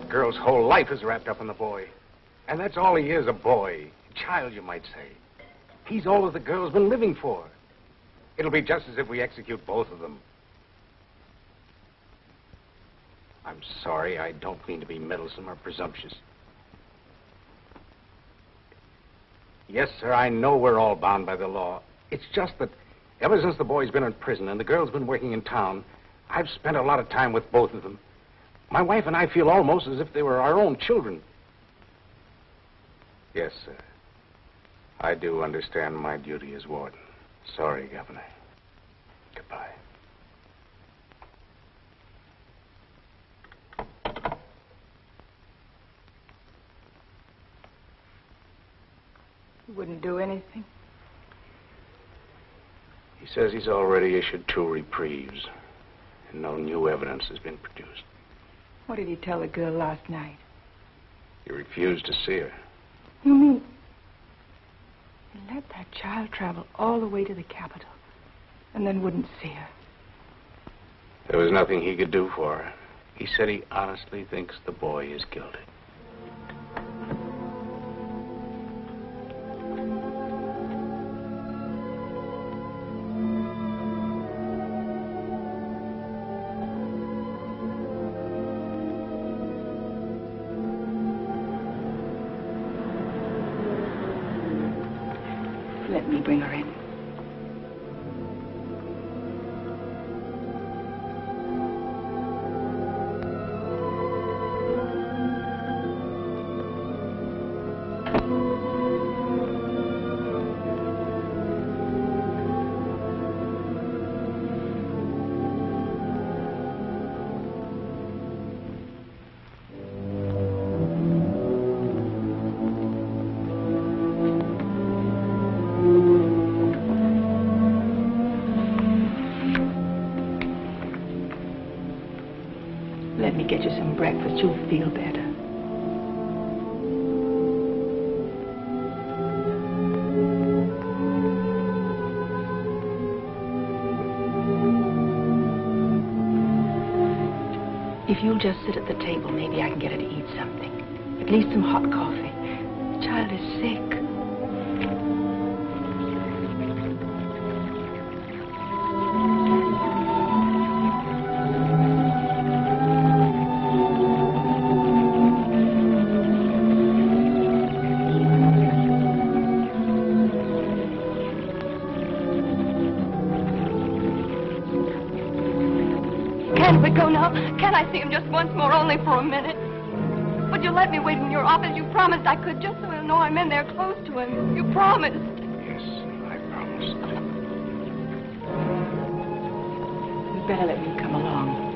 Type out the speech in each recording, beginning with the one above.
That girl's whole life is wrapped up in the boy. And that's all he is, a boy. A child, you might say. He's all that the girl's been living for. It'll be just as if we execute both of them. I'm sorry, I don't mean to be meddlesome or presumptuous. Yes, sir, I know we're all bound by the law. It's just that ever since the boy's been in prison and the girl's been working in town, I've spent a lot of time with both of them. My wife and I feel almost as if they were our own children. Yes, sir. I do understand my duty as warden. Sorry, Governor. Goodbye. You wouldn't do anything? He says he's already issued 2 reprieves, and no new evidence has been produced. What did he tell the girl last night? He refused to see her. You mean he let that child travel all the way to the capital and then wouldn't see her? There was nothing he could do for her. He said he honestly thinks the boy is guilty. Let me bring her in. Let me get you some breakfast. You'll feel better. If you'll just sit at the table, maybe I can get her to eat something. At least some hot coffee. The child is sick. Can't we go now? Can I see him just once more, only for a minute? Would you let me wait in your office? You promised I could, just so he'll know I'm in there close to him. You promised. Yes, I promised. You'd better let me come along.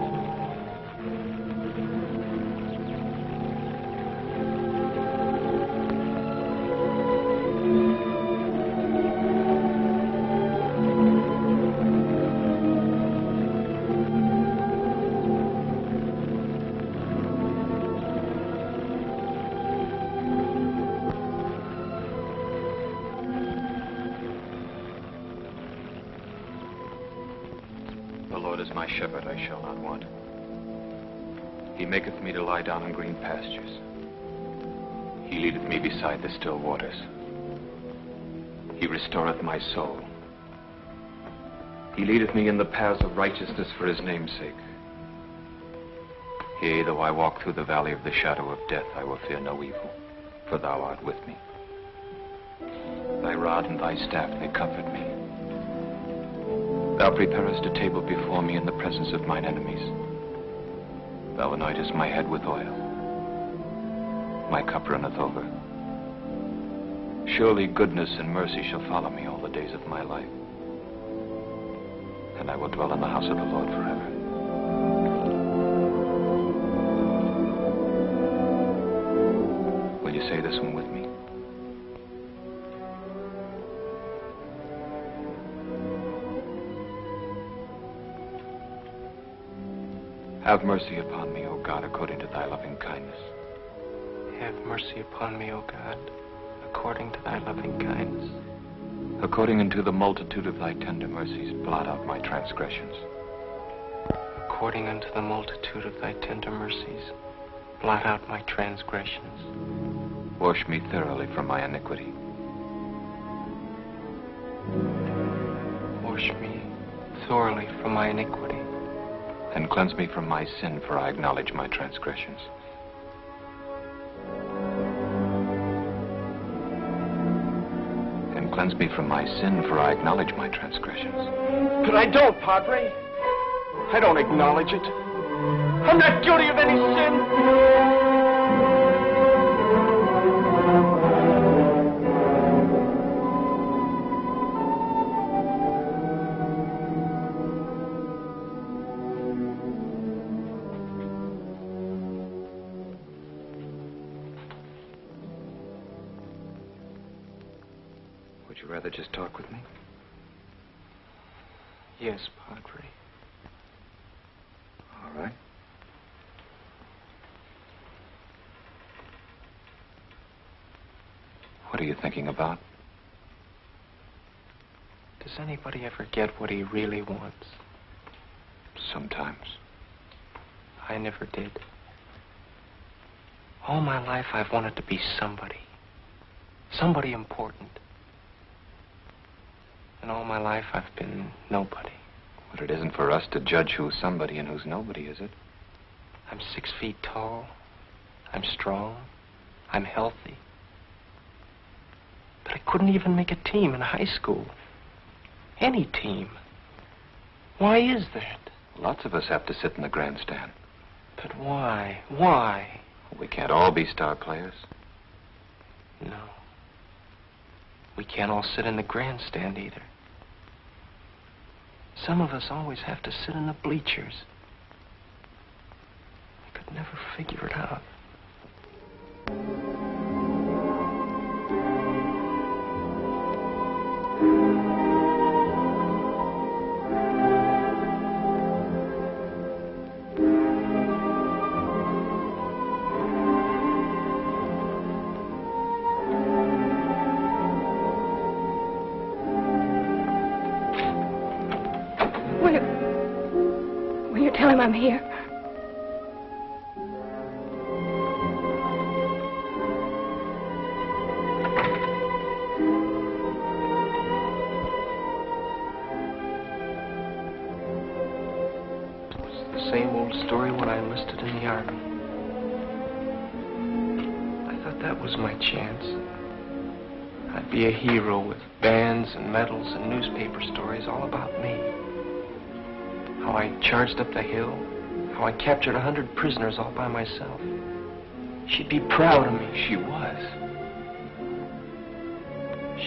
The Lord is my shepherd, I shall not want. He maketh me to lie down in green pastures. He leadeth me beside the still waters. He restoreth my soul. He leadeth me in the paths of righteousness for his name's sake. Yea, though I walk through the valley of the shadow of death, I will fear no evil, for thou art with me. Thy rod and thy staff, they comfort me. Thou preparest a table before me in the presence of mine enemies. Thou anointest my head with oil. My cup runneth over. Surely goodness and mercy shall follow me all the days of my life. And I will dwell in the house of the Lord forever. Will you say this one with me? Have mercy upon me, O God, according to thy loving kindness. Have mercy upon me, O God, according to thy loving kindness. According unto the multitude of thy tender mercies, blot out my transgressions. According unto the multitude of thy tender mercies, Blot out my transgressions. Wash me thoroughly from my iniquity. Wash me thoroughly from my iniquity. And cleanse me from my sin, for I acknowledge my transgressions. And cleanse me from my sin, for I acknowledge my transgressions. But I don't, Padre. I don't acknowledge it. I'm not guilty of any sin. Would you rather just talk with me? Yes, Padre. All right. What are you thinking about? Does anybody ever get what he really wants? Sometimes. I never did. All my life I've wanted to be somebody. Somebody important. And all my life I've been nobody. But it isn't for us to judge who's somebody and who's nobody, is it? I'm 6 feet tall. I'm strong. I'm healthy. But I couldn't even make a team in high school. Any team. Why is that? Lots of us have to sit in the grandstand. But why? Why? We can't all be star players. No. We can't all sit in the grandstand either. Some of us always have to sit in the bleachers. I could never figure it out. Will you tell him I'm here? It's the same old story when I enlisted in the Army. I thought that was my chance. I'd be a hero with bands and medals and newspaper stories all about me. How I charged up the hill. How I captured 100 prisoners all by myself. She'd be proud of me. She was.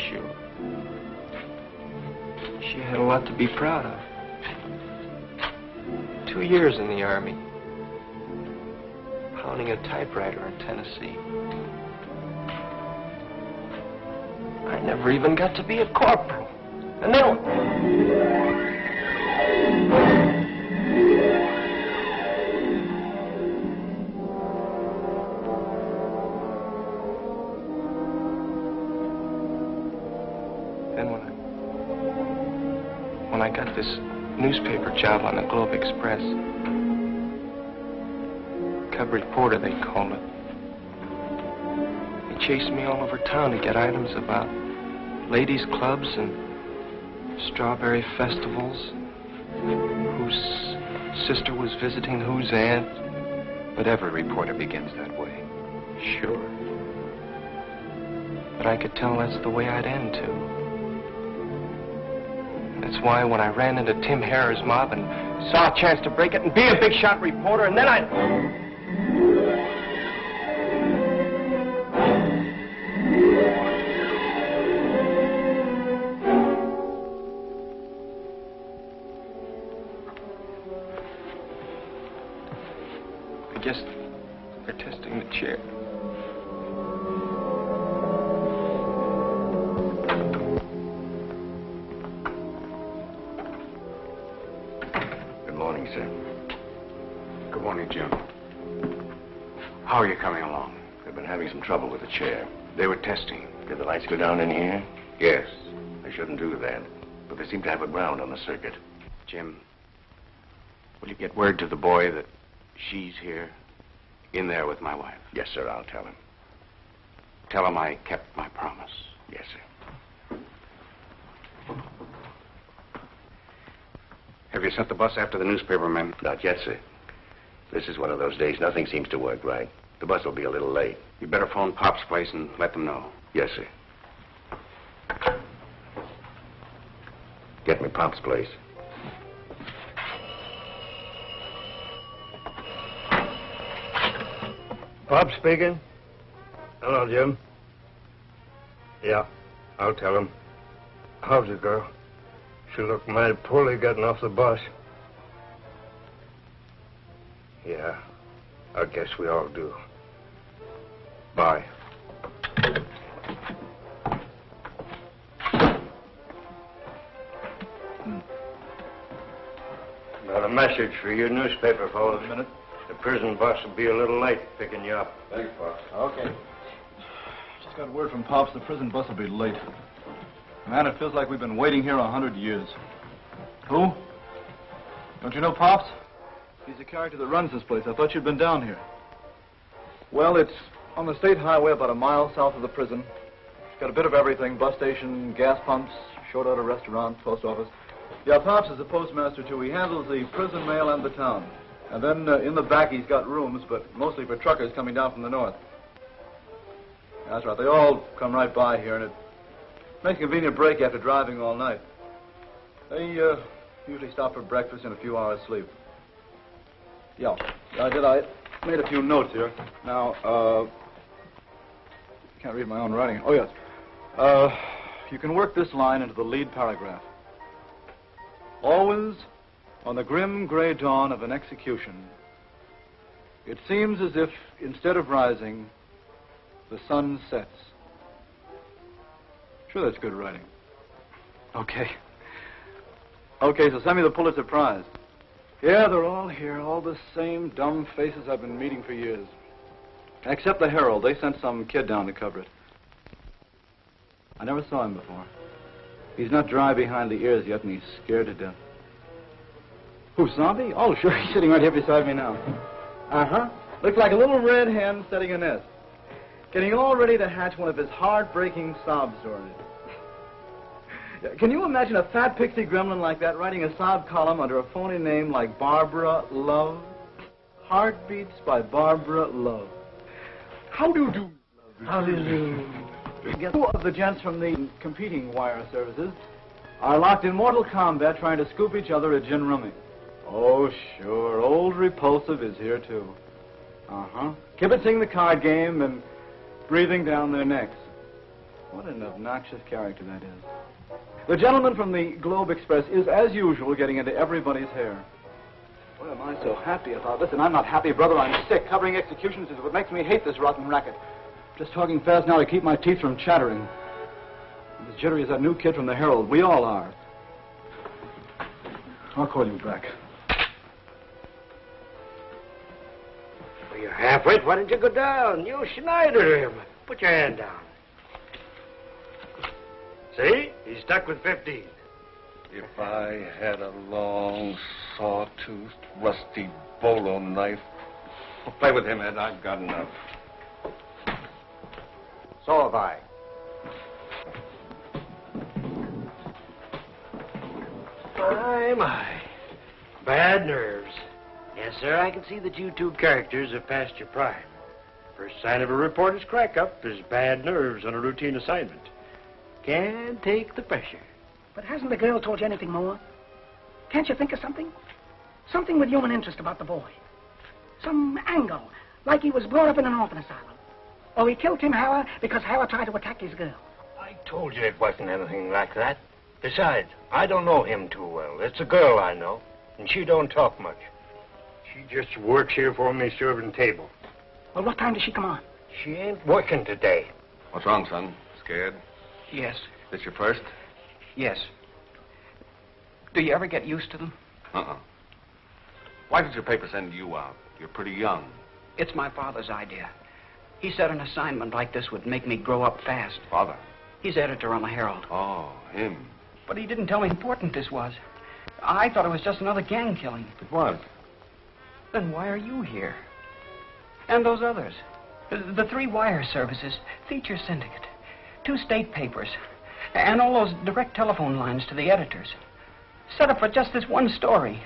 Sure. She had a lot to be proud of. 2 years in the Army. Pounding a typewriter in Tennessee. I never even got to be a corporal. And then... When I got this newspaper job on the Globe Express, cub reporter, they called it. They chased me all over town to get items about ladies' clubs and strawberry festivals, whose sister was visiting whose aunt. But every reporter begins that way. Sure. But I could tell that's the way I'd end, too. That's why when I ran into Tim Harrer's mob and saw a chance to break it and be a big shot reporter, and then I guess they're testing the chair. Good morning, Jim. How are you coming along? They've been having some trouble with the chair. They were testing. Did the lights go down in here? Yes. They shouldn't do that. But they seem to have it ground on the circuit. Jim, will you get word to the boy that she's here? In there with my wife. Yes, sir, I'll tell him. Tell him I kept my promise. Yes, sir. Have you sent the bus after the newspaper men? Not yet, sir. This is one of those days nothing seems to work right. The bus will be a little late. You better phone Pop's place and let them know. Yes, sir. Get me Pop's place. Pop speaking. Hello, Jim. Yeah, I'll tell him. How's the girl? She looked mighty poorly getting off the bus. Yeah, I guess we all do. Bye. Got a message for your newspaper fellow. A minute. The prison bus will be a little late picking you up. Thanks, Pops. Okay. Just got word from Pops the prison bus will be late. Man, it feels like we've been waiting here 100 years. Who? Don't you know Pops? He's the character that runs this place. I thought you'd been down here. Well, it's on the state highway about a mile south of the prison. It's got a bit of everything. Bus station, gas pumps, short order restaurant, post office. Yeah, Pops is the postmaster, too. He handles the prison mail and the town. And then in the back, he's got rooms, but mostly for truckers coming down from the north. That's right. They all come right by here, and it makes a convenient break after driving all night. They usually stop for breakfast and a few hours sleep. Yeah, I made a few notes here. Now, can't read my own writing. Oh, yes. You can work this line into the lead paragraph. Always, on the grim gray dawn of an execution, it seems as if, instead of rising, the sun sets. Sure, that's good writing. Okay. Okay, so send me the Pulitzer Prize. Yeah, they're all here, all the same dumb faces I've been meeting for years. Except the Herald. They sent some kid down to cover it. I never saw him before. He's not dry behind the ears yet, and he's scared to death. Who, Zombie? Oh, sure, he's sitting right here beside me now. Uh-huh. Looks like a little red hen setting a nest. Getting all ready to hatch one of his heart-breaking sob stories. Can you imagine a fat pixie gremlin like that writing a sob column under a phony name like Barbara Love? Heartbeats by Barbara Love. How do you do? How do you do? Two of the gents from the competing wire services are locked in mortal combat trying to scoop each other at gin rummy. Oh, sure. Old Repulsive is here, too. Uh-huh. Kibitzing the card game and breathing down their necks. What an obnoxious character that is. The gentleman from the Globe Express is, as usual, getting into everybody's hair. Why am I so happy about this? And I'm not happy, brother. I'm sick. Covering executions is what makes me hate this rotten racket. Just talking fast now to keep my teeth from chattering. I'm as jittery as that new kid from the Herald. We all are. I'll call you back. Well, you're halfway. Why don't you go down? You Schneider him. Put your hand down. See? He's stuck with 15. If I had a long, sawtoothed, rusty bolo knife. Play with him, Ed. I've got enough. So have I. My. Bad nerves. Yes, sir, I can see that you two characters have passed your prime. First sign of a reporter's crack-up is bad nerves on a routine assignment. Can't take the pressure. But hasn't the girl told you anything more? Can't you think of something? Something with human interest about the boy. Some angle, like he was brought up in an orphan asylum. Or he killed Tim Howard because Howard tried to attack his girl. I told you it wasn't anything like that. Besides, I don't know him too well. It's a girl I know, and she don't talk much. She just works here for me serving table. Well, what time does she come on? She ain't working today. What's wrong, son? Scared? Yes. This your first? Yes. Do you ever get used to them? Uh-uh. Why did your paper send you out? You're pretty young. It's my father's idea. He said an assignment like this would make me grow up fast. Father? He's editor on the Herald. Oh, him. But he didn't tell me how important this was. I thought it was just another gang killing. It was. Then why are you here? And those others. The 3 wire services, feature syndicate, 2 state papers, and all those direct telephone lines to the editors. Set up for just this one story.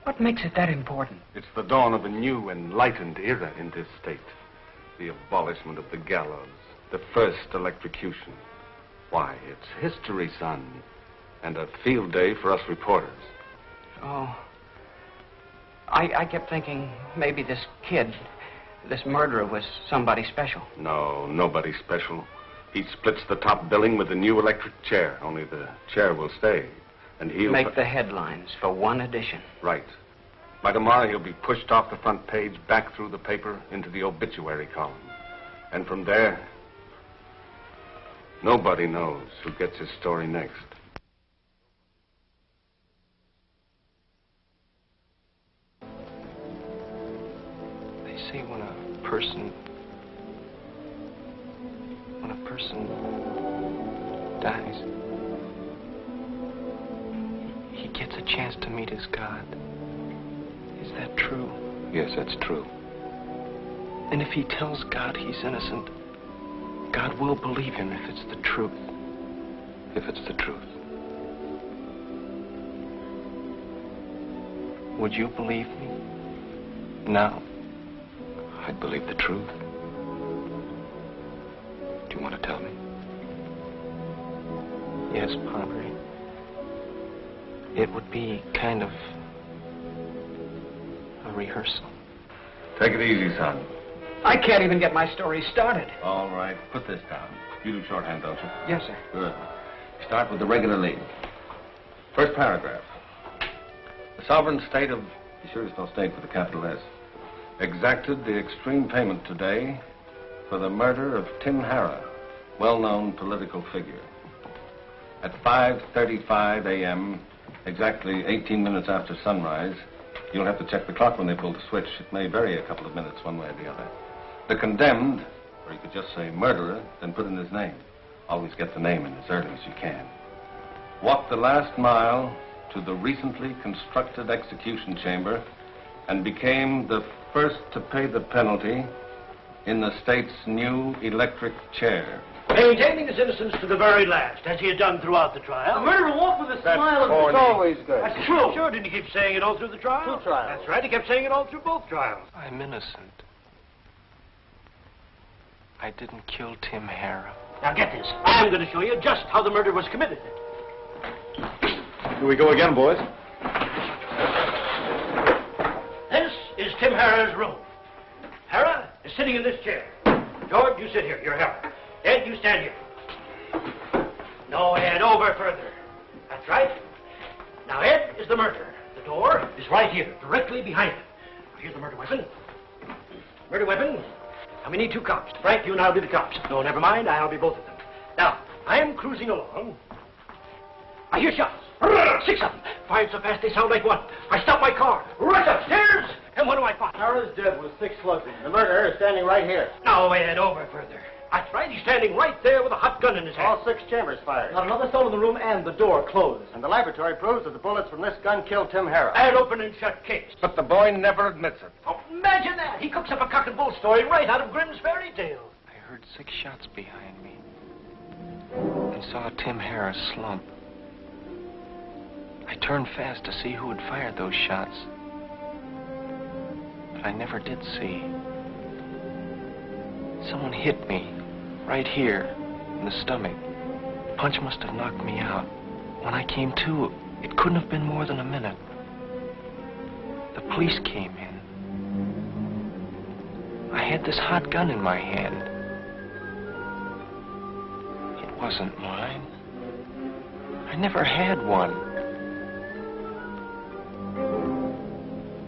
What makes it that important? It's the dawn of a new, enlightened era in this state. The abolishment of the gallows, the first electrocution. Why, it's history, son, and a field day for us reporters. Oh. I kept thinking maybe this kid, this murderer, was somebody special. No, nobody special. He splits the top billing with the new electric chair, only the chair will stay. And he'll... Make the headlines for one edition. Right. By tomorrow, he'll be pushed off the front page, back through the paper, into the obituary column. And from there, nobody knows who gets his story next. They say when a person dies, he gets a chance to meet his God. Is that true? Yes, that's true. And if he tells God he's innocent, God will believe him if it's the truth. If it's the truth. Would you believe me? Now? I'd believe the truth. Do you want to tell me? Yes, Padre. It would be kind of a rehearsal. Take it easy, son. I can't even get my story started. All right, put this down. You do shorthand, don't you? Yes, sir. Good. Start with the regular lead. First paragraph. The sovereign state of... Be sure there's no state with a capital S. Exacted the extreme payment today for the murder of Tim Harrah, well-known political figure. At 5:35 a.m., exactly 18 minutes after sunrise, you'll have to check the clock when they pull the switch. It may vary a couple of minutes one way or the other. The condemned, or you could just say murderer, then put in his name. Always get the name in as early as you can. Walked the last mile to the recently constructed execution chamber and became the first to pay the penalty in the state's new electric chair. Maintaining his innocence to the very last, as he had done throughout the trial. The murderer walked with a smile of... corny. It's always good. That's true. Sure, didn't he keep saying it all through the trial? 2 trials. That's right, he kept saying it all through both trials. I'm innocent. I didn't kill Tim Harrah. Now get this. I'm going to show you just how the murder was committed. Here we go again, boys. This is Tim Harrah's room. Harrah is sitting in this chair. George, you sit here. You're Harrah. Ed, you stand here. No, Ed, over further. That's right. Now, Ed is the murderer. The door is right here, directly behind him. Now, here's the murder weapon. Murder weapon. Now, we need 2 cops. Frank, you and I'll be the cops. No, never mind. I'll be both of them. Now, I am cruising along. I hear shots. 6 of them. Fired so fast they sound like one. I stop my car. Rush upstairs. And what do I find? Harrah's dead with 6 slugs in him. The murderer is standing right here. No, Ed, over further. That's right. He's standing right there with a hot gun in his hand. All 6 chambers fired. Not another soul in the room, and the door closed. And the laboratory proves that the bullets from this gun killed Tim Harrah. An open and shut case. But the boy never admits it. Oh, imagine that. He cooks up a cock and bull story right out of Grimm's fairy tales. I heard 6 shots behind me and saw Tim Harrah slump. I turned fast to see who had fired those shots, but I never did see. Someone hit me right here in the stomach. The punch must have knocked me out. When I came to, it couldn't have been more than a minute. The police came in. I had this hot gun in my hand. It wasn't mine. I never had one.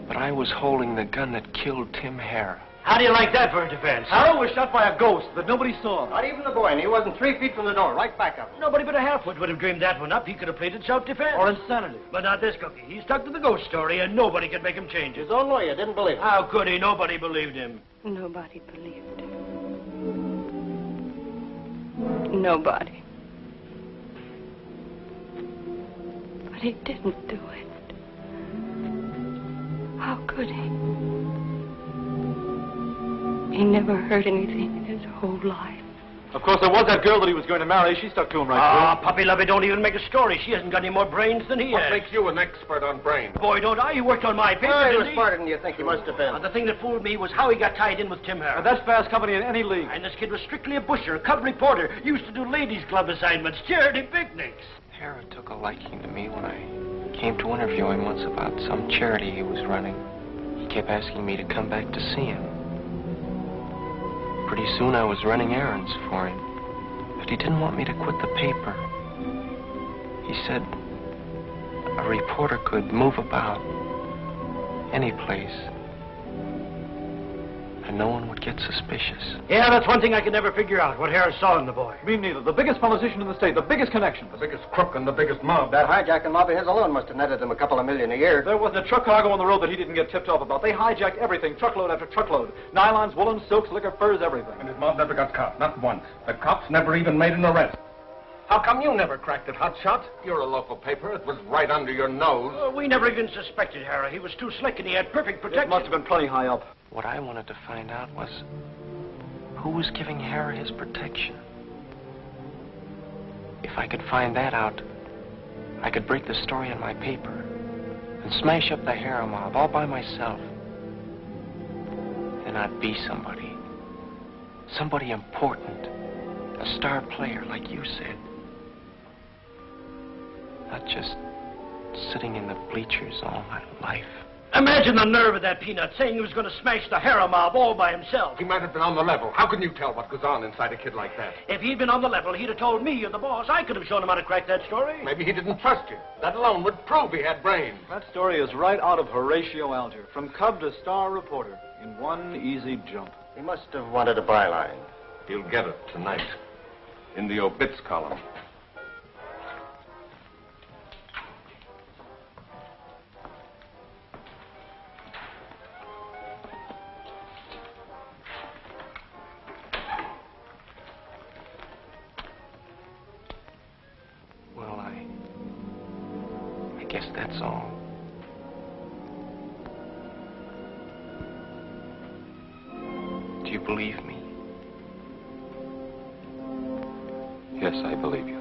But I was holding the gun that killed Tim Harrah. How do you like that for a defense? Harrah was shot by a ghost that nobody saw. Not even the boy, and he wasn't 3 feet from the door, right back up. Nobody but a half-wit would have dreamed that one up. He could have pleaded self-defense. Or insanity. But not this cookie. He stuck to the ghost story, and nobody could make him change it. His own lawyer didn't believe it. How could he? Nobody believed him. Nobody believed him. Nobody. But he didn't do it. How could he? He never heard anything in his whole life. Of course, there was that girl that he was going to marry. She stuck to him right through. Puppy Lovey, don't even make a story. She hasn't got any more brains than he What has. makes you an expert on brains? Boy, don't I. He worked on my paper, He didn't was he? smarter than you think he must have been. The thing that fooled me was how he got tied in with Tim Harris. That's fast company in any league. And this kid was strictly a busher, a cub reporter. Used to do ladies' club assignments, charity picnics. Parrot took a liking to me when I came to interview him once about some charity he was running. He kept asking me to come back to see him. Pretty soon I was running errands for him. But he didn't want me to quit the paper. He said a reporter could move about any place and no one would get suspicious. Yeah, that's one thing I could never figure out, what Harris saw in the boy. Me neither. The biggest politician in the state, the biggest connection. The biggest crook and the biggest mob. That hijacking lobby his alone must have netted him a couple of million a year. There wasn't a truck cargo on the road that he didn't get tipped off about. They hijacked everything, truckload after truckload. Nylons, woolens, silks, liquor, furs, everything. And his mob never got caught, not once. The cops never even made an arrest. How come you never cracked it, Hotshot? You're a local paper. It was right under your nose. We never even suspected Harris. He was too slick and he had perfect protection. It must have been plenty high up. What I wanted to find out was who was giving Harry his protection. If I could find that out, I could break the story in my paper and smash up the Harrow mob all by myself. Then I'd be somebody. Somebody important. A star player, like you said. Not just sitting in the bleachers all my life. Imagine the nerve of that peanut saying he was going to smash the Harrow mob all by himself. He might have been on the level. How can you tell what goes on inside a kid like that? If he'd been on the level, he'd have told me, you're the boss. I could have shown him how to crack that story. Maybe he didn't trust you. That alone would prove he had brains. That story is right out of Horatio Alger, from cub to star reporter, in one easy jump. He must have wanted a byline. He'll get it tonight. In the obits column. Well, I guess that's all. Do you believe me? Yes, I believe you.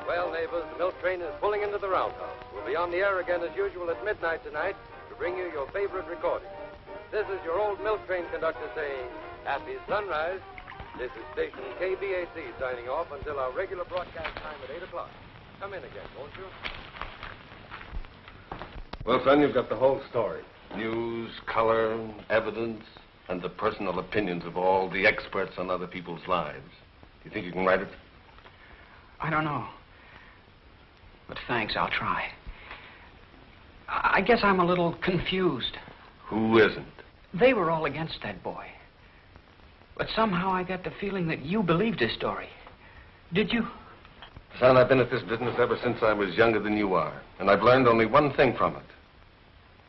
Well, neighbors, the milk train is pulling into the roundhouse. We'll be on the air again as usual at midnight tonight to bring you your favorite recordings. This is your old milk train conductor saying, Happy Sunrise. This is station KBAC signing off until our regular broadcast time at 8 o'clock. Come in again, won't you? Well, son, you've got the whole story. News, color, evidence, and the personal opinions of all the experts on other people's lives. Do you think you can write it? I don't know. But thanks, I'll try. I guess I'm a little confused. Who isn't? They were all against that boy. But somehow I got the feeling that you believed his story. Did you? Son, I've been at this business ever since I was younger than you are. And I've learned only one thing from it.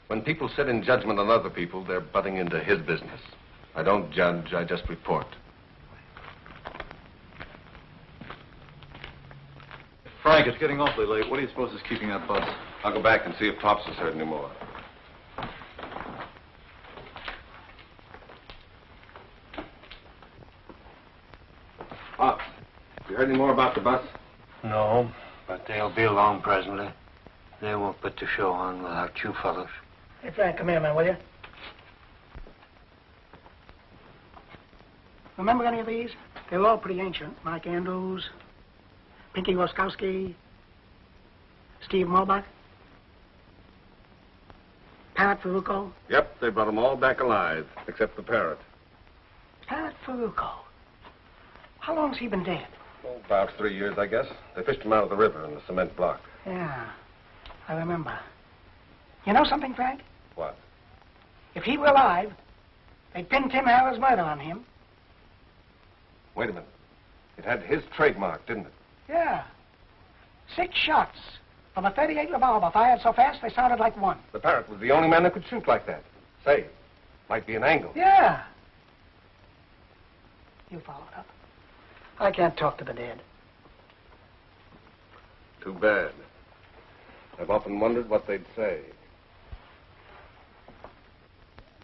When people sit in judgment on other people, they're butting into his business. I don't judge, I just report. Frank, it's getting awfully late. What do you suppose is keeping that bus? I'll go back and see if Pops has heard any more. Pops, you heard any more about the bus? No, but they'll be along presently. They won't put the show on without you fellows. Hey, Frank, come here, man, will you? Remember any of these? They were all pretty ancient. Mike Andrews, Pinky Woskowski, Steve Mulbach, Parrot Farucco. Yep, they brought them all back alive, except the Parrot. Parrot Farucco. How long's he been dead? Oh, about 3 years, I guess. They fished him out of the river in the cement block. Yeah, I remember. You know something, Frank? What? If he were alive, they'd pin Tim Harrow's murder on him. Wait a minute. It had his trademark, didn't it? Yeah. 6 shots from a .38 revolver fired so fast they sounded like one. The Parrot was the only man that could shoot like that. Say, might be an angle. Yeah. You followed up. I can't talk to the dead. Too bad. I've often wondered what they'd say.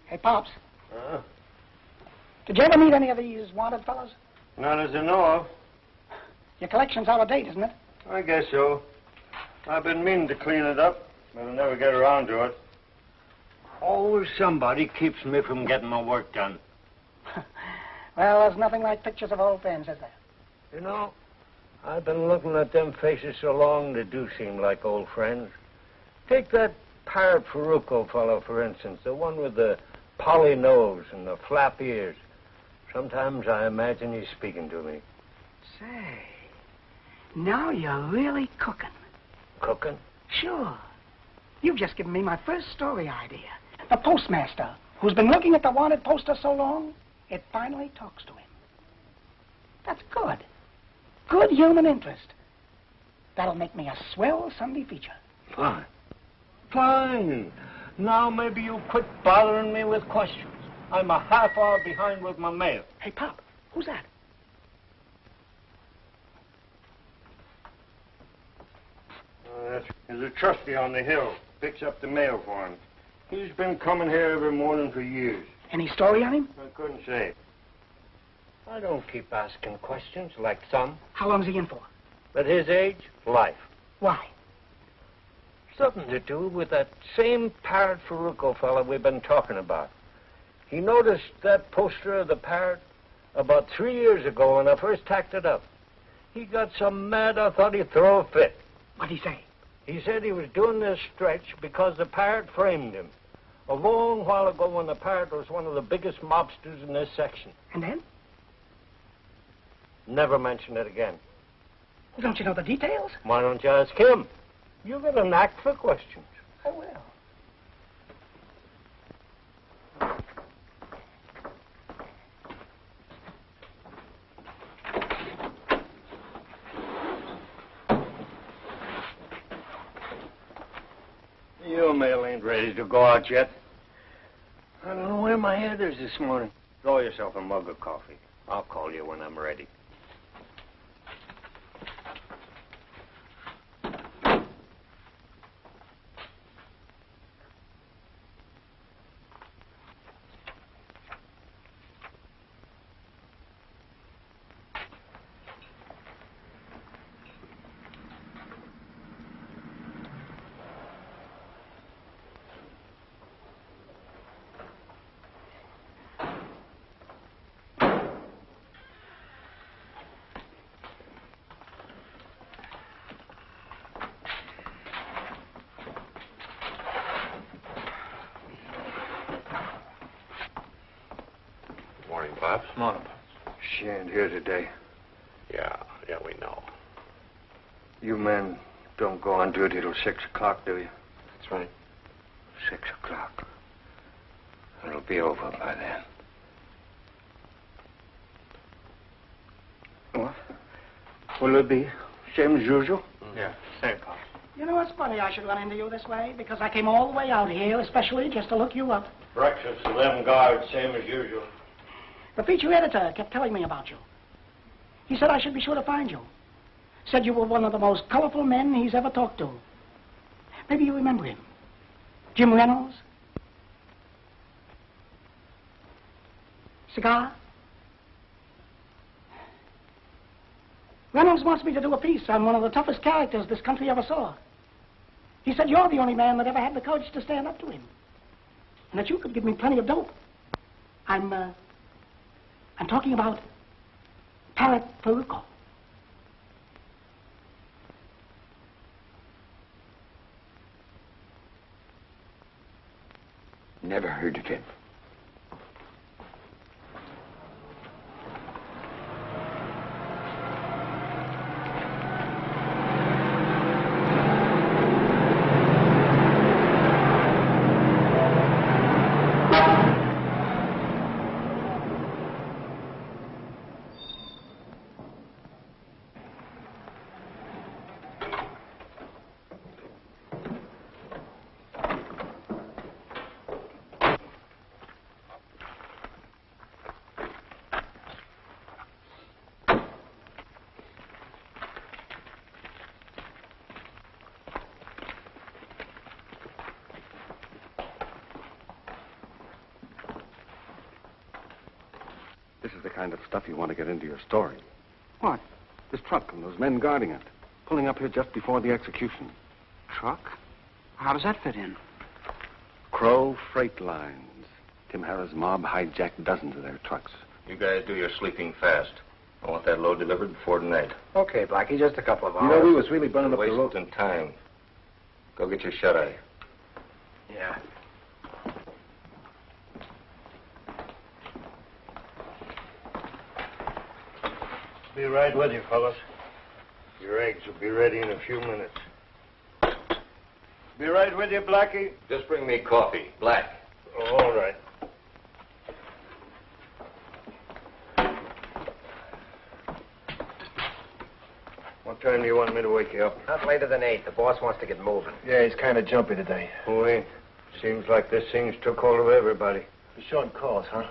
Hey, Pops. Huh? Did you ever meet any of these wanted fellows? Not as I know of. Your collection's out of date, isn't it? I guess so. I've been meaning to clean it up, but I never get around to it. Always somebody keeps me from getting my work done. Well, there's nothing like pictures of old friends, is there? You know, I've been looking at them faces so long, they do seem like old friends. Take that Parrot Farucco fellow, for instance, the one with the poly nose and the flap ears. Sometimes I imagine he's speaking to me. Say, now you're really cooking. Cooking? Sure. You've just given me my first story idea. The postmaster, who's been looking at the wanted poster so long, it finally talks to him. That's good. Good human interest. That'll make me a swell Sunday feature. Fine. Fine. Now maybe you'll quit bothering me with questions. I'm a half hour behind with my mail. Hey, Pop, who's that? There's a trustee on the hill. Picks up the mail for him. He's been coming here every morning for years. Any story on him? I couldn't say. I don't keep asking questions like some. How long's he in for? At his age, life. Why? Something to do with that same Parrot Farucco fella we've been talking about. He noticed that poster of the Parrot about 3 years ago when I first tacked it up. He got so mad I thought he'd throw a fit. What'd he say? He said he was doing this stretch because the Parrot framed him. A long while ago when the Parrot was one of the biggest mobsters in this section. And then? Never mention it again. Well, don't you know the details? Why don't you ask him? You got a knack for questions. I will. Your mail ain't ready to go out yet. I don't know where my head is this morning. Draw yourself a mug of coffee. I'll call you when I'm ready. Morning, Bob. Morning. She ain't here today. Yeah, we know. You men don't go on duty till 6 o'clock, do you? That's right. 6 o'clock. It'll be over by then. What? Will it be same as usual? Yeah, same, Pop. You know, it's funny I should run into you this way, because I came all the way out here, especially just to look you up. Breakfast, 11 guards, same as usual. The feature editor kept telling me about you. He said I should be sure to find you. Said you were one of the most colorful men he's ever talked to. Maybe you remember him. Jim Reynolds? Cigar? Reynolds wants me to do a piece on one of the toughest characters this country ever saw. He said you're the only man that ever had the courage to stand up to him. And that you could give me plenty of dope. I'm talking about Parrot Farucco. Never heard of him. This is the kind of stuff you want to get into your story. What? This truck and those men guarding it. Pulling up here just before the execution. Truck? How does that fit in? Crow Freight Lines. Tim Harrah's mob hijacked dozens of their trucks. You guys do your sleeping fast. I want that load delivered before tonight. Okay, Blackie, just a couple of hours. You know, we was really burning up the road. Wasting time. Go get your shut-eye. Yeah. Be right with you, fellas. Your eggs will be ready in a few minutes. Be right with you, Blackie. Just bring me coffee, black. Oh, all right. What time do you want me to wake you up? Not later than 8. The boss wants to get moving. Yeah, he's kind of jumpy today. Oui. Seems like this thing's took hold of everybody. He's showing cause, huh?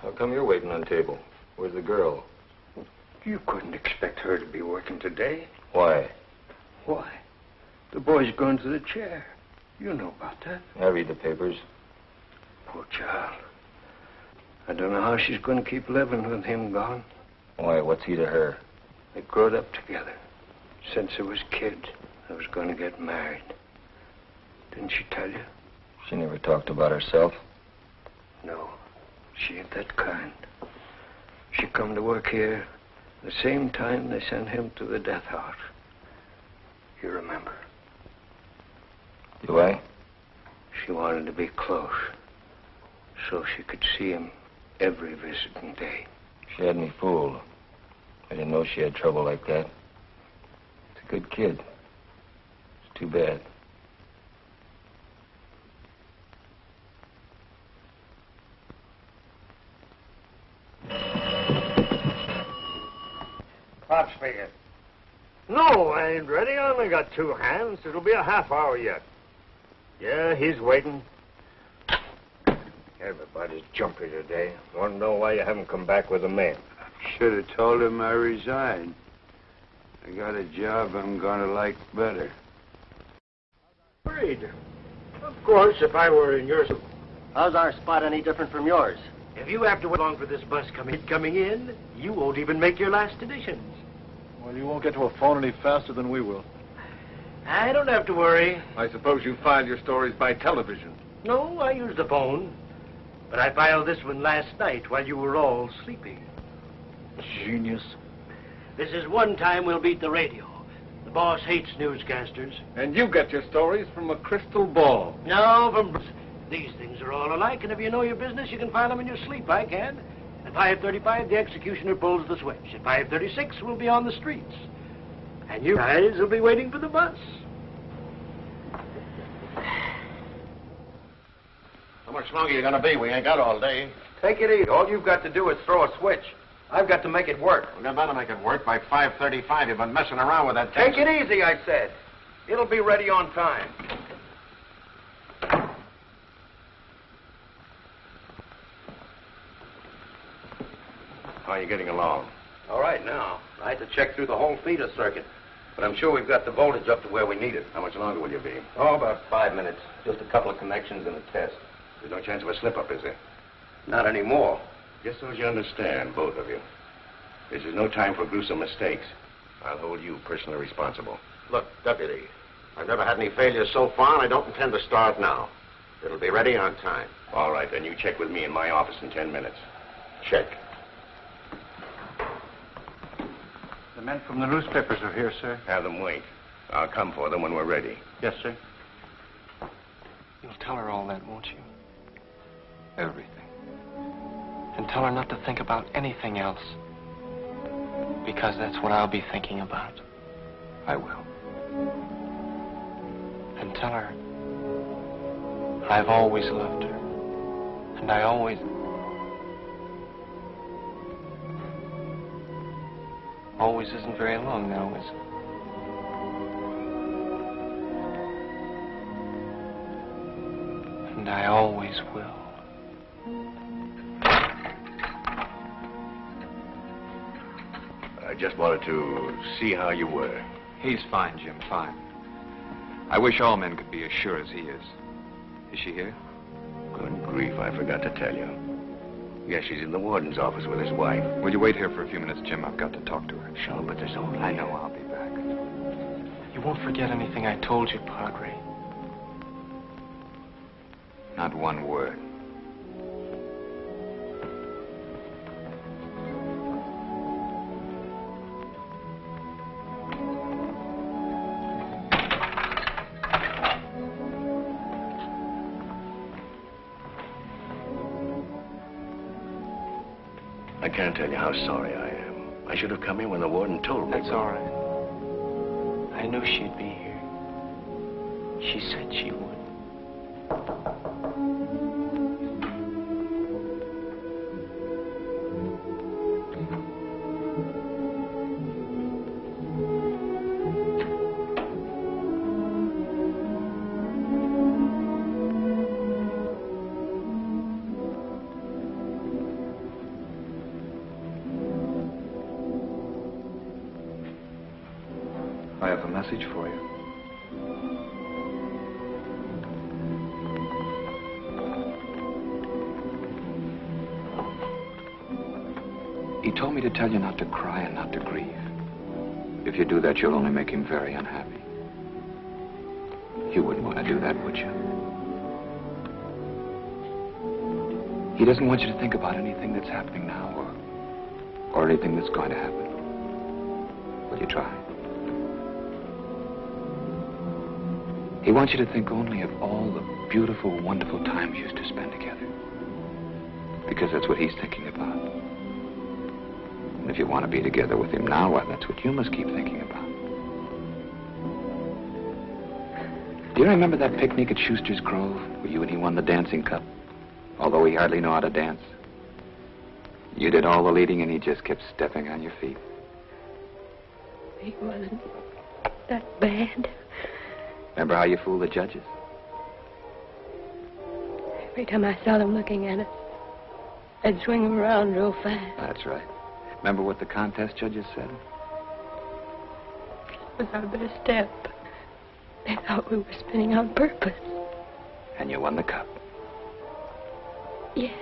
How come you're waiting on table? Where's the girl? You couldn't expect her to be working today. Why? Why? The boy's going to the chair. You know about that. I read the papers. Poor child. I don't know how she's going to keep living with him gone. Why, what's he to her? They growed up together. Since they was kids, I was going to get married. Didn't she tell you? She never talked about herself. No, she ain't that kind. She come to work here the same time they sent him to the death house. You remember? Do I? She wanted to be close, so she could see him every visiting day. She had me fooled. I didn't know she had trouble like that. It's a good kid. It's too bad. Pop speaking. No, I ain't ready. I only got 2 hands. It'll be a half hour yet. Yeah, he's waiting. Everybody's jumpy today. Want to know why you haven't come back with the men? Should have told him I resigned. I got a job I'm gonna like better. Agreed. Of course, if I were in your... How's our spot any different from yours? If you have to wait long for this bus coming in, you won't even make your last editions. Well, you won't get to a phone any faster than we will. I don't have to worry. I suppose you filed your stories by television. No, I use the phone. But I filed this one last night while you were all sleeping. Genius. This is one time we'll beat the radio. The boss hates newscasters. And you get your stories from a crystal ball. No, from... These things are all alike, and if you know your business, you can file them in your sleep. I can. At 5:35, the executioner pulls the switch. At 5:36, we'll be on the streets. And you guys will be waiting for the bus. How much longer you gonna be? We ain't got all day. Take it easy. All you've got to do is throw a switch. I've got to make it work. We're gonna make it work by 5:35. You've been messing around with that thing. Take it easy, I said. It'll be ready on time. How are you getting along? All right now. I had to check through the whole feeder circuit. But I'm sure we've got the voltage up to where we need it. How much longer will you be? Oh, about 5 minutes. Just a couple of connections and a test. There's no chance of a slip-up, is there? Not anymore. Just so as you understand, both of you. This is no time for gruesome mistakes. I'll hold you personally responsible. Look, Deputy, I've never had any failures so far, and I don't intend to start now. It'll be ready on time. All right, then you check with me in my office in 10 minutes. Check. The men from the newspapers are here, sir. Have them wait. I'll come for them when we're ready. Yes, sir. You'll tell her all that, won't you? Everything. And And tell her not to think about anything else. Because that's what I'll be thinking about. I will. And tell her I've always loved her. And I always isn't very long now, is it? And I always will. I just wanted to see how you were. He's fine, Jim, fine. I wish all men could be as sure as he is. Is she here? Good grief, I forgot to tell you. Yes, she's in the warden's office with his wife. Will you wait here for a few minutes, Jim? I've got to talk to her. Sure, but there's only... I know, I'll be back. You won't forget anything I told you, Padre. Not one word. I can't tell you how sorry I am. I should have come in when the warden told me. That's all right. I knew she'd be here. She said she would. I have a message for you. He told me to tell you not to cry and not to grieve. If you do that, you'll only make him very unhappy. You wouldn't want to do that, would you? He doesn't want you to think about anything that's happening now or anything that's going to happen. Will you try? He wants you to think only of all the beautiful, wonderful times you used to spend together. Because that's what he's thinking about. And if you want to be together with him now, well, that's what you must keep thinking about. Do you remember that picnic at Schuster's Grove where you and he won the dancing cup? Although he hardly knew how to dance. You did all the leading and he just kept stepping on your feet. He wasn't that bad. Remember how you fooled the judges? Every time I saw them looking at us, I'd swing them around real fast. That's right. Remember what the contest judges said? It was our best step. They thought we were spinning on purpose. And you won the cup. Yes.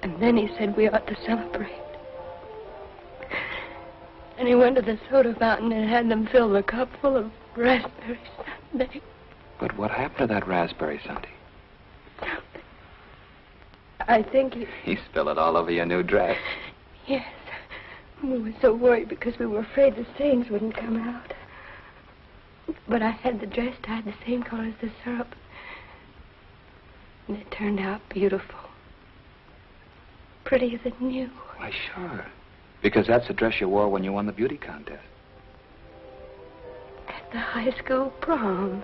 And then he said we ought to celebrate. And he went to the soda fountain and had them fill the cup full of raspberry sundae. But what happened to that raspberry sundae? I think He spilled it all over your new dress. Yes. We were so worried because we were afraid the stains wouldn't come out. But I had the dress dyed the same color as the syrup. And it turned out beautiful. Prettier than new. Why, sure. Because that's the dress you wore when you won the beauty contest. At the high school prom.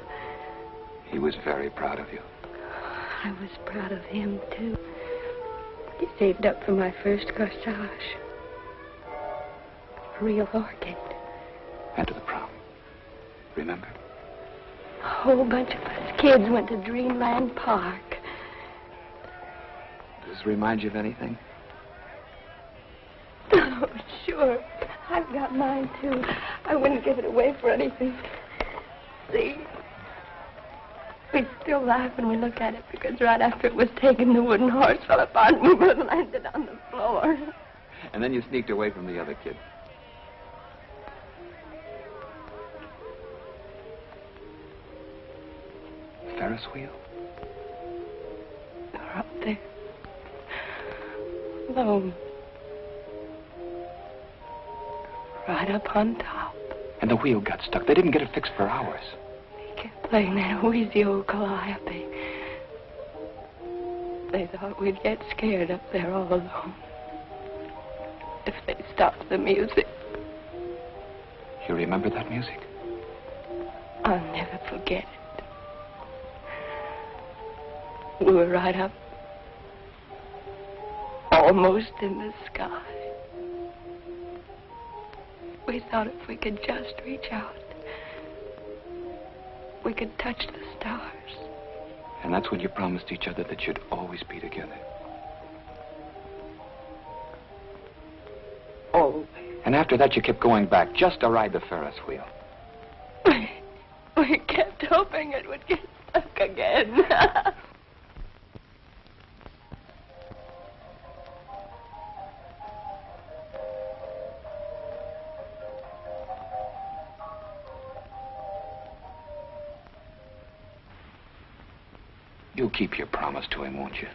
He was very proud of you. I was proud of him, too. He saved up for my first corsage. A real orchid. And to the prom. Remember? A whole bunch of us kids went to Dreamland Park. Does this remind you of anything? Oh, sure. I've got mine, too. I wouldn't give it away for anything. See? We still laugh when we look at it because right after it was taken, the wooden horse fell apart and we both landed on the floor. And then you sneaked away from the other kids. Ferris wheel? They're up there. Low. Right up on top. And the wheel got stuck. They didn't get it fixed for hours. They kept playing that wheezy old calliope. They thought we'd get scared up there all alone. If they stopped the music. You remember that music? I'll never forget it. We were right up, almost in the sky. We thought if we could just reach out, we could touch the stars. And that's when you promised each other that you'd always be together. Always. And after that, you kept going back just to ride the Ferris wheel. We kept hoping it would get stuck again. You'll keep your promise to him, won't you?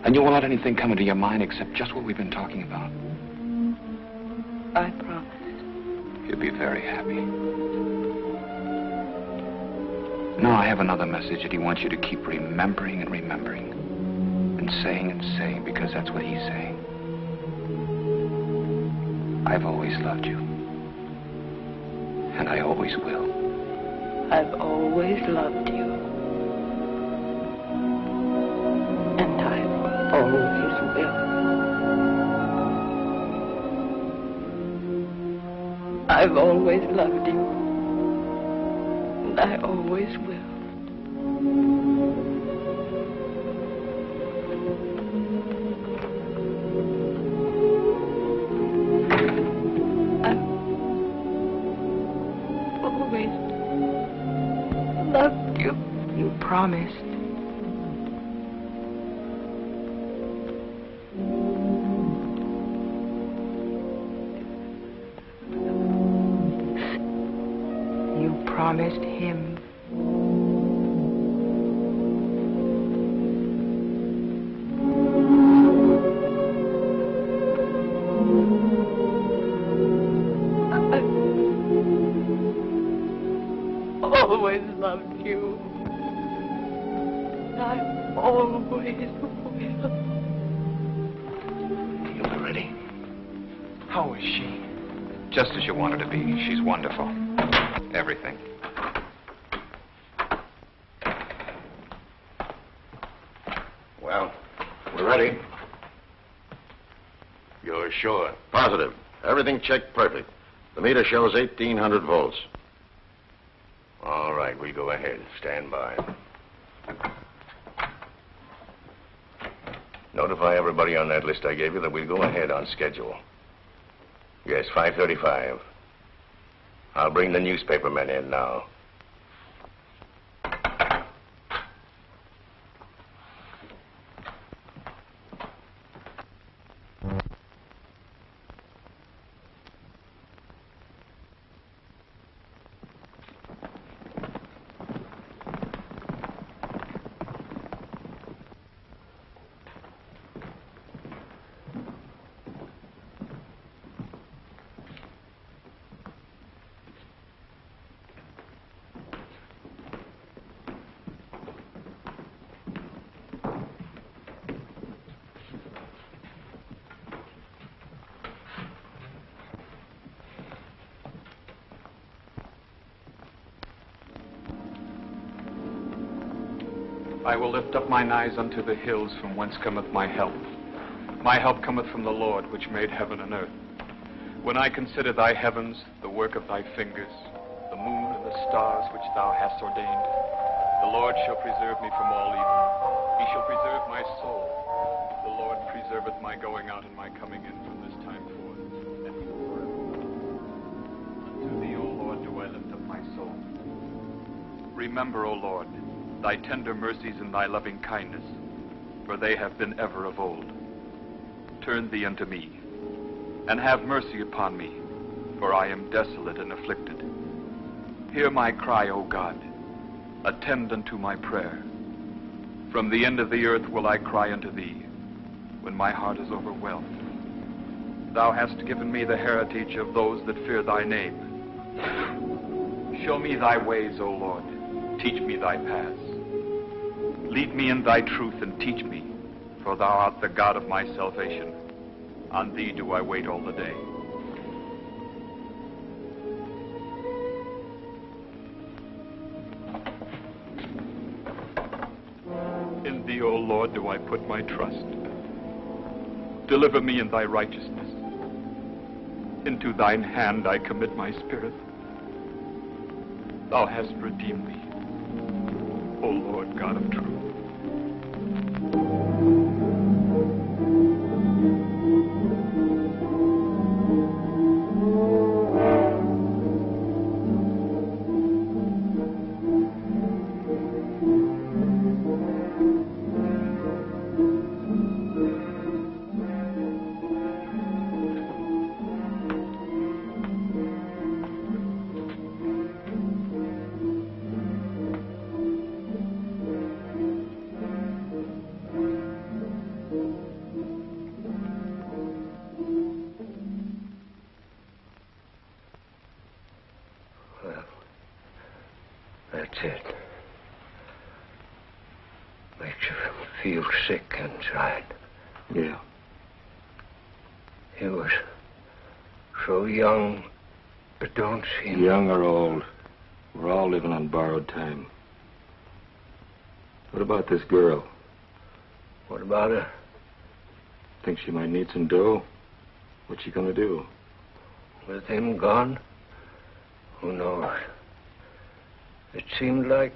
And you won't let anything come into your mind except just what we've been talking about. I promise. You'll be very happy. No, I have another message that he wants you to keep remembering and remembering. And saying, because that's what he's saying. I've always loved you. And I always will. I've always loved you. And I always will. I've always loved you. And I always will. I've always loved you. You promised. Promised him. I've always loved you. I always will. You ready? How is she? Just as you wanted to be. She's wonderful. Everything. Well, we're ready. You're sure? Positive. Everything checked perfect. The meter shows 1,800 volts. All right, we'll go ahead. Stand by. Notify everybody on that list I gave you that we'll go ahead on schedule. Yes, 5:35. I'll bring the newspaper men in now. I will lift up mine eyes unto the hills, from whence cometh my help. My help cometh from the Lord, which made heaven and earth. When I consider thy heavens, the work of thy fingers, the moon and the stars which thou hast ordained, the Lord shall preserve me from all evil. He shall preserve my soul. The Lord preserveth my going out and my coming in from this time forth, and he will forever. Unto thee, O Lord, do I lift up my soul. Remember, O Lord, thy tender mercies and thy loving kindness, for they have been ever of old. Turn thee unto me, and have mercy upon me, for I am desolate and afflicted. Hear my cry, O God. Attend unto my prayer. From the end of the earth will I cry unto thee, when my heart is overwhelmed. Thou hast given me the heritage of those that fear thy name. Show me thy ways, O Lord. Teach me thy paths. Lead me in thy truth and teach me, for thou art the God of my salvation. On thee do I wait all the day. In thee, O Lord, do I put my trust. Deliver me in thy righteousness. Into thine hand I commit my spirit. Thou hast redeemed me, O Lord God of truth. That's it. Makes you feel sick inside. Yeah. He was so young, it don't seem... Young or old, we're all living on borrowed time. What about this girl? What about her? Think she might need some dough? What's she gonna do? With him gone? Who knows? It seemed like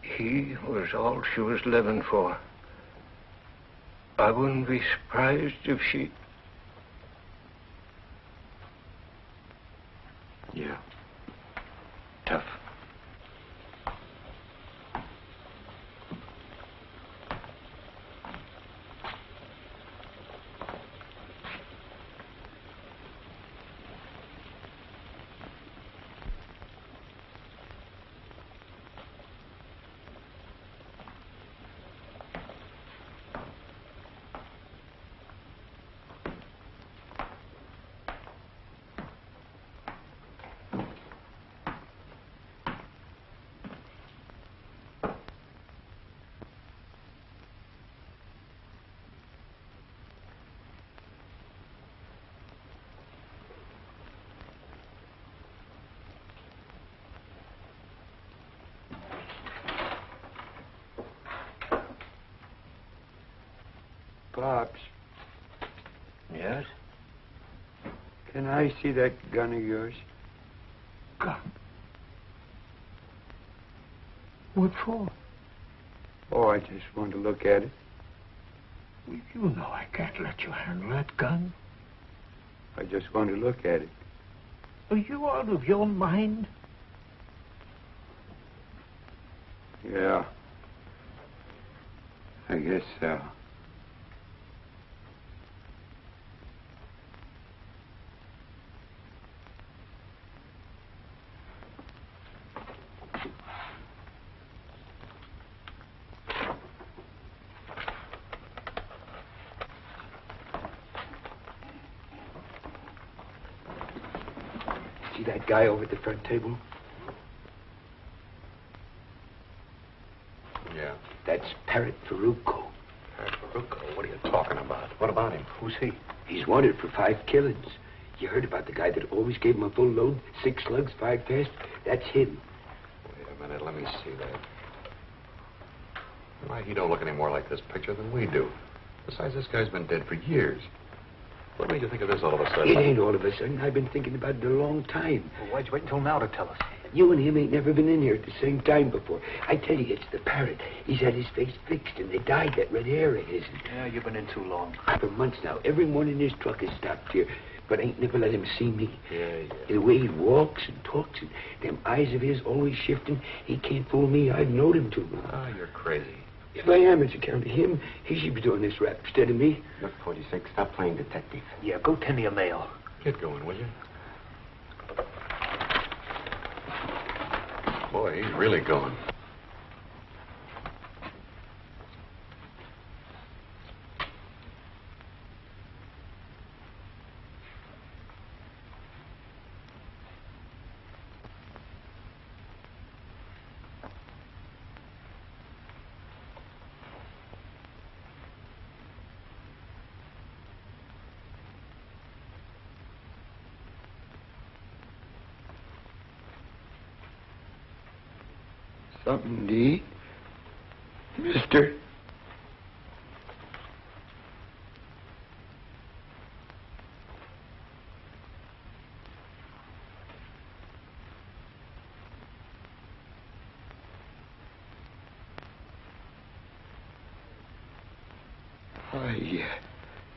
he was all she was living for. I wouldn't be surprised if she... Yeah. Tough. Pops. Yes? Can I see that gun of yours? Gun? What for? Oh, I just want to look at it. Well, you know I can't let you handle that gun. I just want to look at it. Are you out of your mind? Yeah. I guess so. See that guy over at the front table? Yeah. That's Parrot Farucco. Farucco? What are you talking about? What about him? Who's he? He's wanted for 5 killings. You heard about the guy that always gave him a full load, 6 slugs, 5 fast? That's him. Wait a minute, let me see that. Why, he don't look any more like this picture than we do. Besides, this guy's been dead for years. What made you think of this all of a sudden? It ain't all of a sudden. I've been thinking about it a long time. Well, why'd you wait until now to tell us? You and him ain't never been in here at the same time before. I tell you, it's the Parrot. He's had his face fixed, and they dyed that red hair of his. Yeah, you've been in too long. For months now. Every morning his truck has stopped here, but I ain't never let him see me. Yeah. The way he walks and talks, and them eyes of his always shifting, he can't fool me. I've known him too long. Ah, you're crazy. If I am, it's account of him. He should be doing this rap instead of me. Look, 46, stop playing detective. Yeah, go tend to your mail. Get going, will you? Boy, he's really going. Something to eat? Mister?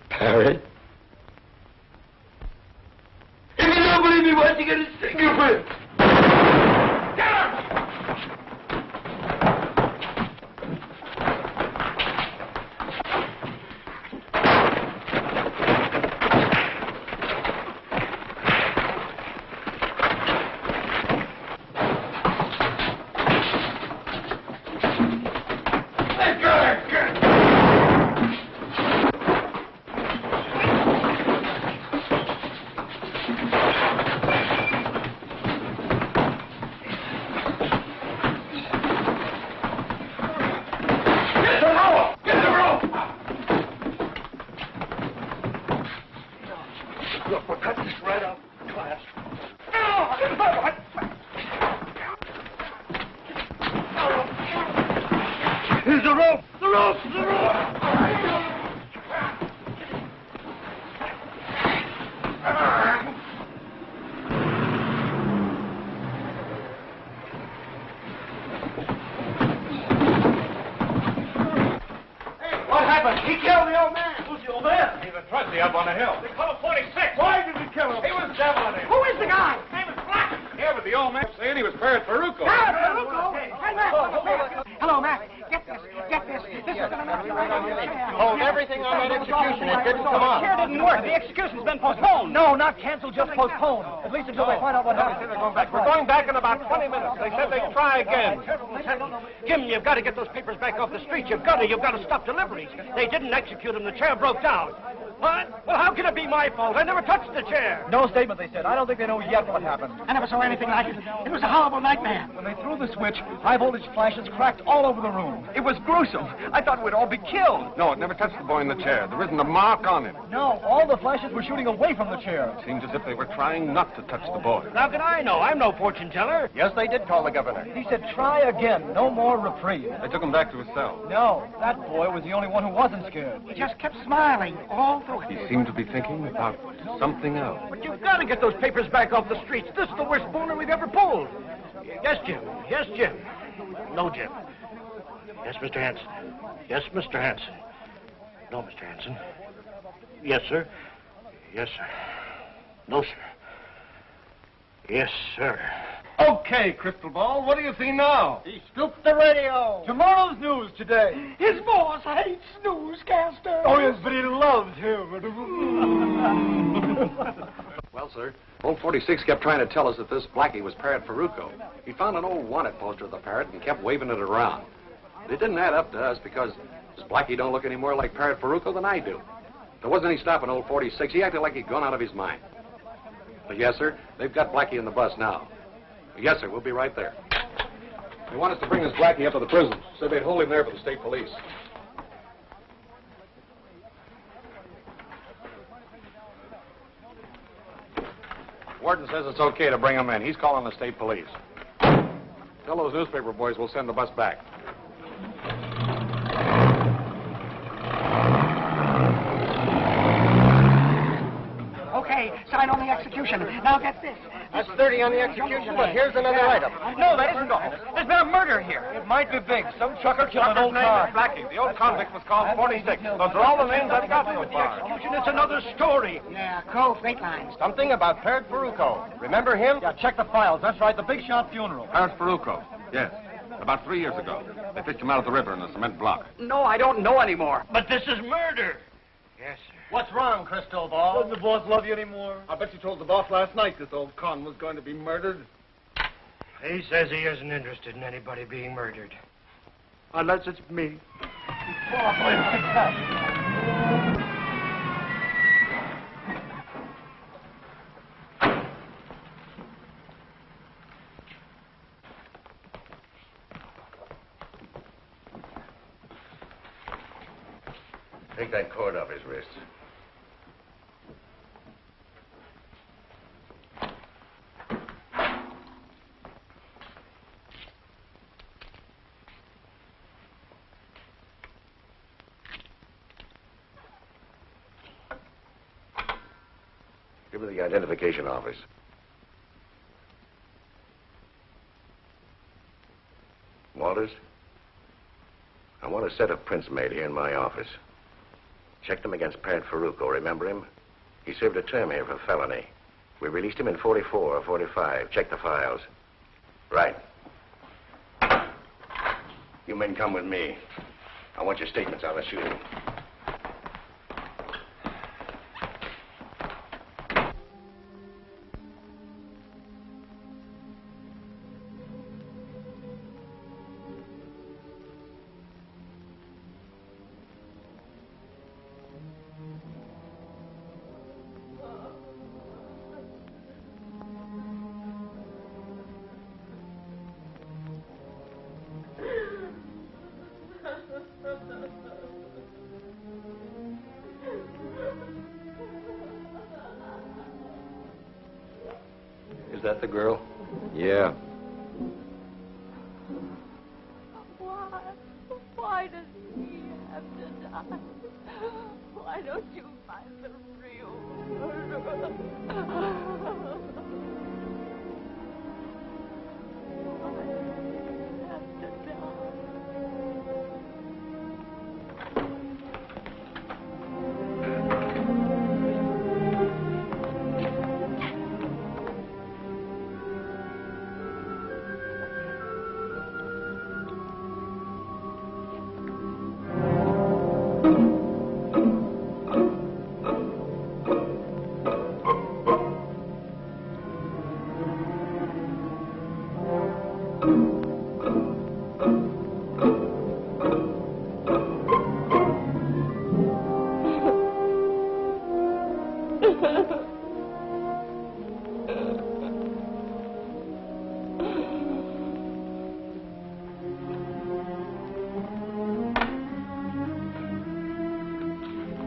Parrot? If you don't believe me, why don't you get his fingerprint? He killed the old man. Who's the old man? He's a trusty up on the hill. They call him 46. Why did he kill him? He was deviling him. Who is the guy? His name is Black. Yeah, but the old man was saying he was Parrot Farucco. Parrot Farucco? Hey, Mac. Hello, Mac. Get this. This is going to Hold everything on that execution. It didn't come off. The chair didn't work. The execution's been postponed. No, not canceled, just postponed. At least until they find out what happened. We're going back in about 20 minutes. They said they'd try again. Jim, you've got to get those papers back off the street. You've got to stop deliveries. They didn't execute them. The chair broke down. What? Well, how can it be my fault? I never touched the chair. No statement, they said. I don't think they know yet what happened. I never saw anything like it. It was a horrible nightmare. When they threw the switch, high-voltage flashes cracked all over the room. It was gruesome. I thought we'd all be killed. No, it never touched the boy in the chair. There isn't a mark on him. No, all the flashes were shooting away from the chair. It seems as if they were trying not to touch the boy. How can I know? I'm no fortune teller. Yes, they did call the governor. He said, try again. No more reprieve. They took him back to his cell. No, that boy was the only one who wasn't scared. He just kept smiling all through it. He seemed to be thinking about something else. But you've got to get those papers back off the streets. This is the worst boner we've ever pulled. Yes, Jim. Yes, Jim. No, Jim. Yes, Mr. Hanson. Yes, Mr. Hanson. No, Mr. Hanson. Yes, sir. Yes, sir. No, sir. Yes, sir. Okay, Crystal Ball, what do you see now? He scooped the radio. Tomorrow's news today. His boss hates newscasters. Oh, yes, but he loves him. Well, sir, old 46 kept trying to tell us that this Blackie was Parrot Farucco. He found an old wanted poster of the Parrot and kept waving it around. But it didn't add up to us because this Blackie don't look any more like Parrot Farucco than I do. There wasn't any stopping old 46. He acted like he'd gone out of his mind. But yes, sir, they've got Blackie in the bus now. Yes, sir, we'll be right there. They want us to bring this Blackie up to the prison. Said they'd hold him there for the state police. Warden says it's okay to bring him in. He's calling the state police. Tell those newspaper boys we'll send the bus back. Okay, sign on the execution. Now get this. That's 30 on the execution, but here's another item. No, that isn't all. There's been a murder here. It might be big. Some trucker killed an old name car. is Blackie. The old convict was called 46. Those are all the names I've got so far. Execution is another story. Yeah, Cove, freight lines. Something about Parrot Farucco. Remember him? Yeah, check the files. That's right, the big shot funeral. Parrot Farucco. Yes. About 3 years ago. They fished him out of the river in a cement block. No, I don't know anymore. But this is murder. Yes, sir. What's wrong, Crystal Ball? Doesn't the boss love you anymore? I bet you told the boss last night this old con was going to be murdered. He says he isn't interested in anybody being murdered. Unless it's me. Take that cord off his wrist. Give me the identification office. Walters, I want a set of prints made here in my office. Check them against Parrot Farucco. Remember him? He served a term here for felony. We released him in 44 or 45. Check the files. Right. You men come with me. I want your statements on the shooting. Is that the girl? Yeah. Why does he have to die? Why don't you find the real murderer? Why have to die?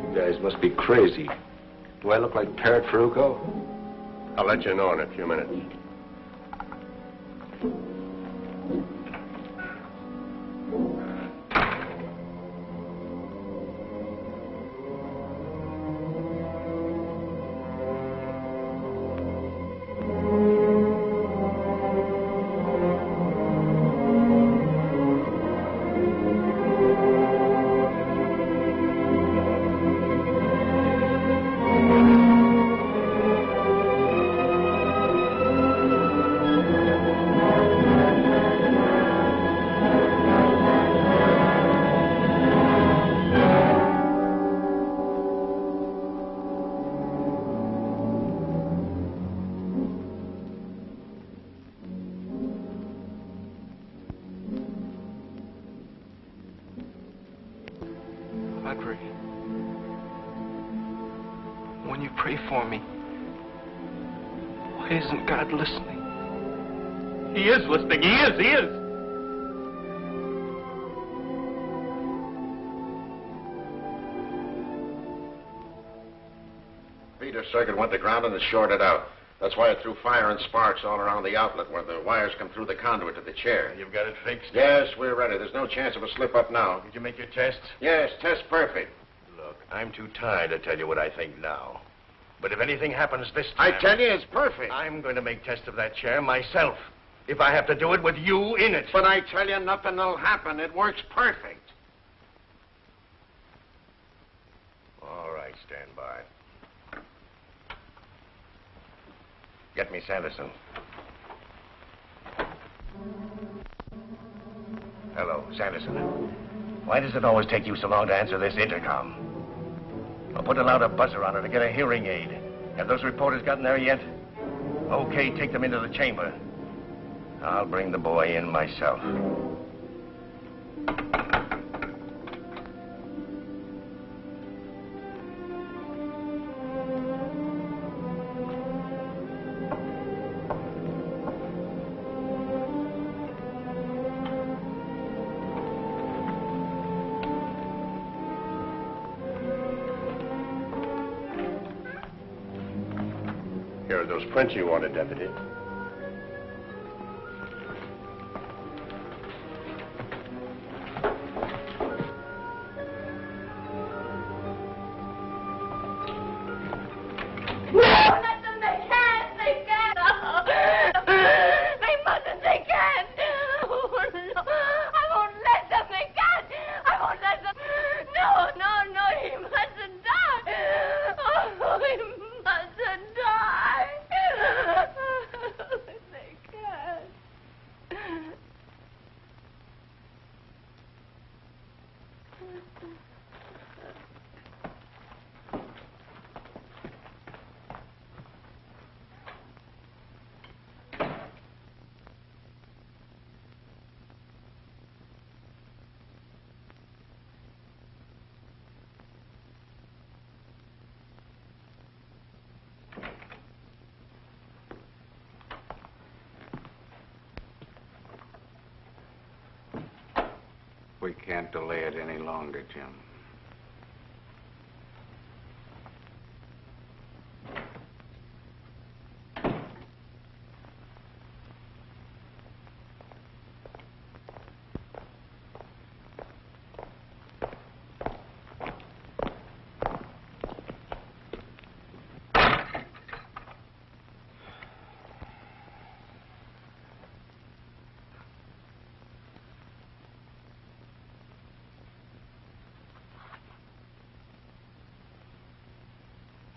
You guys must be crazy. Do I look like Parrot Farucco? I'll let you know in a few minutes. Audrey, when you pray for me, why isn't God listening? He is listening. He is. Feeder circuit went to ground and is shorted out. That's why it threw fire and sparks all around the outlet where the wires come through the conduit to the chair. You've got it fixed? Yes, we're ready. There's no chance of a slip-up now. Did you make your tests? Yes, test perfect. Look, I'm too tired to tell you what I think now. But if anything happens this time... I tell you, it's perfect. I'm going to make tests of that chair myself. If I have to do it with you in it. But I tell you, nothing will happen. It works perfect. All right, stand by. Get me Sanderson. Hello, Sanderson. Why does it always take you so long to answer this intercom? I'll put a louder buzzer on her to get a hearing aid. Have those reporters gotten there yet? Okay, take them into the chamber. I'll bring the boy in myself. Here are those prints you wanted, Deputy. No, not we can't delay it any longer, Jim.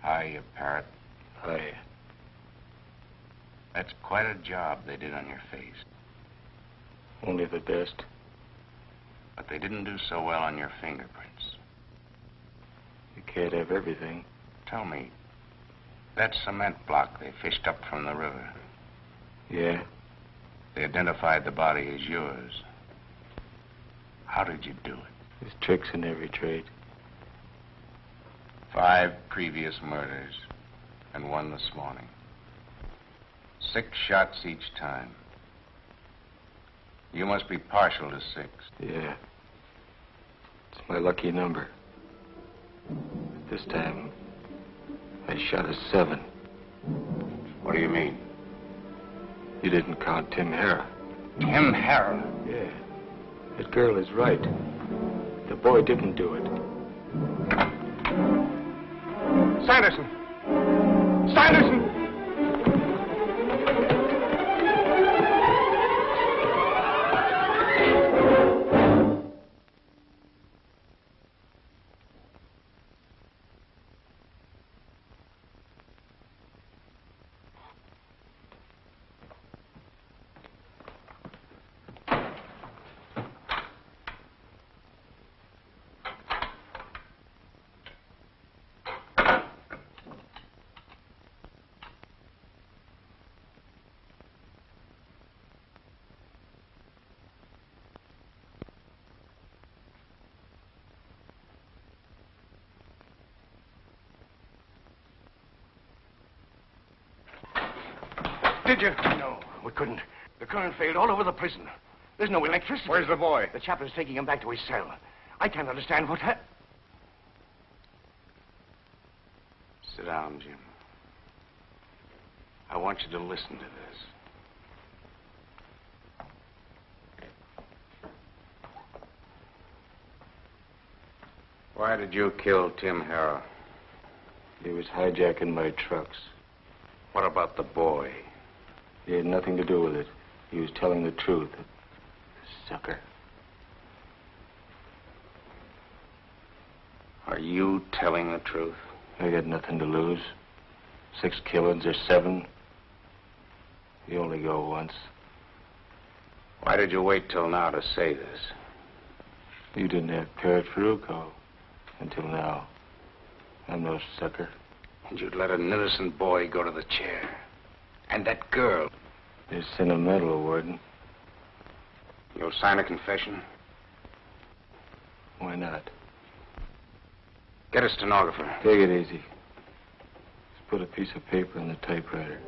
Hiya, Parrot. Hiya. That's quite a job they did on your face. Only the best. But they didn't do so well on your fingerprints. You can't have everything. Tell me, that cement block they fished up from the river. Yeah? They identified the body as yours. How did you do it? There's tricks in every trade. 5 previous murders, and 1 this morning. 6 shots each time. You must be partial to 6. Yeah. It's my lucky number. This time, I shot a 7. What do you mean? You didn't count Tim Harrah. Tim Harrah? Yeah. That girl is right. The boy didn't do it. Sanderson! Sanderson! Did you? No, we couldn't. The current failed all over the prison. There's no electricity. Where's the boy? The chaplain's taking him back to his cell. I can't understand what happened. Sit down, Jim. I want you to listen to this. Why did you kill Tim Harrah? He was hijacking my trucks. What about the boy? He had nothing to do with it. He was telling the truth. Sucker. Are you telling the truth? I got nothing to lose. 6 killings or 7. You only go once. Why did you wait till now to say this? You didn't have Parrot Farucco until now. I'm no sucker. And you'd let an innocent boy go to the chair. And that girl. They're sentimental, Warden. You'll sign a confession? Why not? Get a stenographer. Take it easy. Just put a piece of paper in the typewriter.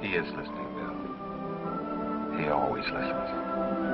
He is listening, Bill. He always listens.